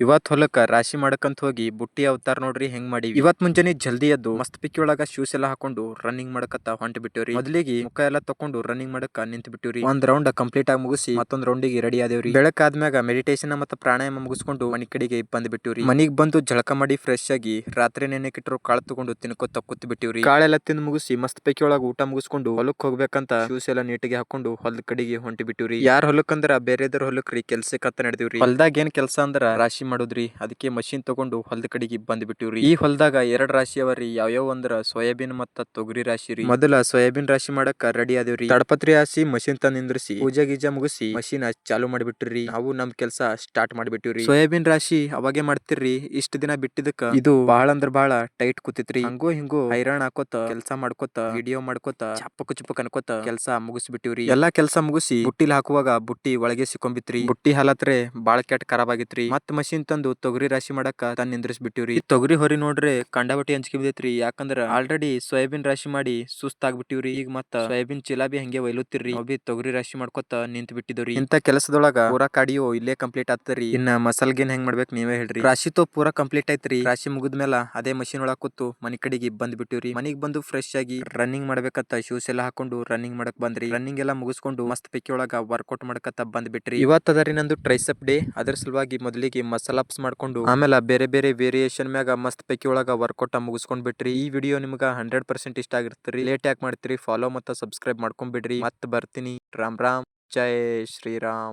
ಇವತ್ ಹೊಲಕ್ಕ ರಾಶಿ ಮಾಡಕಂತ ಹೋಗಿ ಬುಟ್ಟಿ ಅವತಾರ ನೋಡ್ರಿ ಹೆಂಗ್ ಮಾಡಿ. ಇವತ್ ಮುಂಜಾನೆ ಜಲ್ದಿ ಎದ್ದು ಮಸ್ತ್ ಪಿಕ್ಕಿ ಒಳಗ ಶೂಸ್ ಎಲ್ಲಾ ಹಾಕೊಂಡು ರನ್ನಿಂಗ್ ಮಾಡಕತ್ತ ಹೊಂಟ ಬಿಟ್ಟಿವ್ರಿ. ಮೊದಲಿಗೆ ಮುಖ ಎಲ್ಲಾ ತಕೊಂಡು ರನ್ನಿಂಗ್ ಮಾಡಕ ನಿಂತ ಬಿಟ್ಟಿವ್ರಿ. ಒಂದ್ ರೌಂಡ್ ಕಂಪ್ಲೀಟ್ ಆಗಿ ಮುಗಿಸಿ ಮತ್ತೊಂದ್ ರೌಂಡಿಗೆ ರೆಡಿ ಆದೇವ್ರಿ. ಬೆಳಕ್ ಆದ್ಮ್ಯಾಗ ಮೆಡಿಟೇಷನ್ ಮತ್ತೆ ಪ್ರಾಣಾಯಾಮ ಮುಗಿಸ್ಕೊಂಡು ಮನಿ ಕಡೆಗೆ ಬಂದ್ ಬಿಟ್ಟಿವ್ರಿ. ಮನಿಗ್ ಬಂದು ಜಳಕ ಮಾಡಿ ಫ್ರೆಶ್ ಆಗಿ ರಾತ್ರಿ ನೆನೆಕಿಟ್ರು ಕಾಳು ತಗೊಂಡು ತಿನ್ಕೋತ ಕೂತ್ ಬಿಟ್ಟಿವ್ರಿ. ಕಾಳೆಲ್ಲ ತಿಂದ್ ಮುಗಿಸಿ ಮಸ್ತ್ ಪೈಕಿ ಒಳಗ ಊಟ ಮುಗಿಸ್ಕೊಂಡು ಹೊಲಕ್ ಹೋಗ್ಬೇಕಂತ ಶೂಸ್ ಎಲ್ಲಾ ನೀಟಿಗೆ ಹಾಕೊಂಡು ಹೊಲದ ಕಡೆಗೆ ಹೊಂಟಿ ಬಿಟ್ಟಿವ್ರಿ. ಯಾರ್ ಹೊಲಕ್ ಅಂದ್ರ ಬೇರೆದವ್ರ ಹೊಲಕ್ರಿ ಕೆಲ್ಸಕ್ಕಂತ ನಡೆದಿವ್ರಿ. ಹೊಲ್ದಾಗ ಏನ್ ಕೆಲ್ಸ ಅಂದ್ರ ರಾಶಿ ಮಾಡುದ್ರಿ. ಅದಕ್ಕೆ ಮಷಿನ್ ತಗೊಂಡು ಹೊಲದ ಕಡೆಗೆ ಬಂದ್ ಬಿಟ್ಟಿವ್ರಿ. ಈ ಹೊಲದಾಗ 2 ರಾಶಿ ಅವರಿ. ಯಾವ್ಯಾವ ಅಂದ್ರ ಸೋಯಾಬೀನ್ ಮತ್ತ ತೊಗರಿ ರಾಶಿ ರೀ. ಮೊದಲ ಸೋಯಾಬೀನ್ ರಾಶಿ ಮಾಡಕ ರೆಡಿ ಆದೇವ್ರಿ. ತಡಪತ್ರಿ ಹಾಸಿ ಮಷಿನ್ ತಂದ್ ನಿಂದ್ರಿಸಿ ಪೂಜೆ ಗೀಜೆ ಮುಗಿಸಿ ಮಷಿನ್ ಚಾಲು ಮಾಡಿಬಿಟ್ಟಿವ್ರಿ. ನಾವು ನಮ್ ಕೆಲ್ಸ ಸ್ಟಾರ್ಟ್ ಮಾಡ್ಬಿಟ್ಟಿವ್ರಿ. ಸೋಯಾಬೀನ್ ರಾಶಿ ಅವಾಗೆ ಮಾಡ್ತಿರ್ರಿ. ಇಷ್ಟ ದಿನ ಬಿಟ್ಟಿದಕ್ಕ ಇದು ಬಹಳ ಅಂದ್ರ ಬಹಳ ಟೈಟ್ ಕೂತಿತ್ರಿ. ಹಂಗೋ ಹಿಂಗೋ ಹೈರಾಣ ಹಾಕೋತ ಕೆಲ್ಸ ಮಾಡ್ಕೋತ ವಿಡಿಯೋ ಮಾಡ್ಕೋತ ಚಪ್ಪಕ್ ಚುಪ್ಪಕ್ ಅನ್ಕೋತ ಕೆಲ್ಸ ಮುಗಿಸ್ಬಿಟ್ಟಿವ್ರಿ. ಎಲ್ಲಾ ಕೆಲ್ಸ ಮುಗಿಸಿ ಬುಟ್ಟಿಲ್ ಹಾಕುವಾಗ ಬುಟ್ಟಿ ಒಳಗೆ ಸಿಕ್ಕೊಂಬಿತ್ರಿ. ಬುಟ್ಟಿ ಹಾಲತ್ರೆ ಬಾಳ ಕೆಟ್ಟ ಖರಾಬ್ ಆಗಿತ್ರಿ. ಮತ್ ಮಷಿನ್ ತಂದು ತೊಗರಿ ರಾಶಿ ಮಾಡಕ ತಂದ್ ನಿಂದ್ರಿಸ್ಬಿಟ್ಟಿವ್ರಿ. ಈ ತೊಗರಿ ಹೊರಿ ನೋಡ್ರಿ ಕಂಡಾಬಟ್ಟಿ ಅಂಜಿಕೆ ಬಿದ್ದೈತ್ರಿ. ಯಾಕಂದ್ರ ಆಲ್ರೆಡಿ ಸೋಯಾಬೀನ್ ರಾಶಿ ಮಾಡಿ ಸುಸ್ತಾಗ್ಬಿಟ್ಟಿವ್ರಿ. ಈಗ ಮತ್ತ ಸೋಯಾಬೀನ್ ಚೀಲ ಹಂಗೆ ಒಯ್ಲುತ್ತಿರ್ರಿ. ನಾವ್ ಬಿ ತೊಗರಿ ರಾಶಿ ಮಾಡ್ಕೊತ ನಿಂತ್ ಬಿಟ್ಟಿದ್ರಿ. ಇಂತ ಕೆಲಸದೊಳಗ ಪೂರಾ ಕಾರ್ಡಿಯೋ ಇಲ್ಲೇ ಕಂಪ್ಲೀಟ್ ಆಗ್ತದ್ರಿ. ಇನ್ನ ಮಸಲ್ಗೇನ್ ಹೆಂಗ್ ಮಾಡ್ಬೇಕ್ ನೀವೇ ಹೇಳ್ರಿ. ರಾಶಿ ತೋ ಪೂರಾ ಕಂಪ್ಲೀಟ್ ಐತ್ರಿ. ರಾಶಿ ಮುಗಿದ್ಮೇಲ ಅದೇ ಮಷಿನ್ ಒಳಗ್ ಕೂತು ಮನಿ ಕಡೆಗೆ ಬಂದ್ ಬಿಟ್ಟಿವ್ರಿ. ಮನಿಗ್ ಬಂದು ಫ್ರೆಶ್ ಆಗಿ ರನ್ನಿಂಗ್ ಮಾಡ್ಬೇಕಂತ ಶೂಸ್ ಎಲ್ಲಾ ಹಾಕೊಂಡು ರನ್ನಿಂಗ್ ಮಾಡಕ್ ಬಂದ್ರಿ. ರನ್ನಿಂಗ್ ಎಲ್ಲಾ ಮುಗಿಸ್ಕೊಂಡು ಮಸ್ತ್ ಪೈಕಿ ಒಳಗ ವರ್ಕೌಟ್ ಮಾಡಕತ್ತ ಬಂದ್ ಬಿಟ್ರಿ. ಇವತ್ತ ಅದರಿ ನಂದು ಟ್ರೈಸೆಪ್ ಡೇ. ಅದ್ರ ಸಲುವಾಗಿ ಮೊದಲಿಗೆ ಮಸಲ್ ಅಪ್ಸ್ ಮಾಡ್ಕೊಂಡು ಆಮೇಲೆ ಬೇರೆ ಬೇರೆ ವೇರಿಯೇಷನ್ ಮ್ಯಾಗ ಮಸ್ತ್ ಪೈಕಿ ಒಳಗ ವರ್ಕೌಟ್ ಮುಗಿಸ್ಕೊಂಡ್ ಬಿಟ್ರಿ. ಈ ವಿಡಿಯೋ ನಿಮ್ಗ 100% ಇಷ್ಟ ಆಗಿರ್ತೀರಿ. ಲೇಟ್ ಯಾಕೆ ಮಾಡ್ತೀರಿ, ಫಾಲೋ ಮತ್ತು ಸಬ್ಸ್ಕ್ರೈಬ್ ಮಾಡ್ಕೊಂಡ್ ಬಿಡ್ರಿ. ಮತ್ ಬರ್ತೀನಿ. ರಾಮ್ ರಾಮ್, ಜೈ ಶ್ರೀರಾಮ್.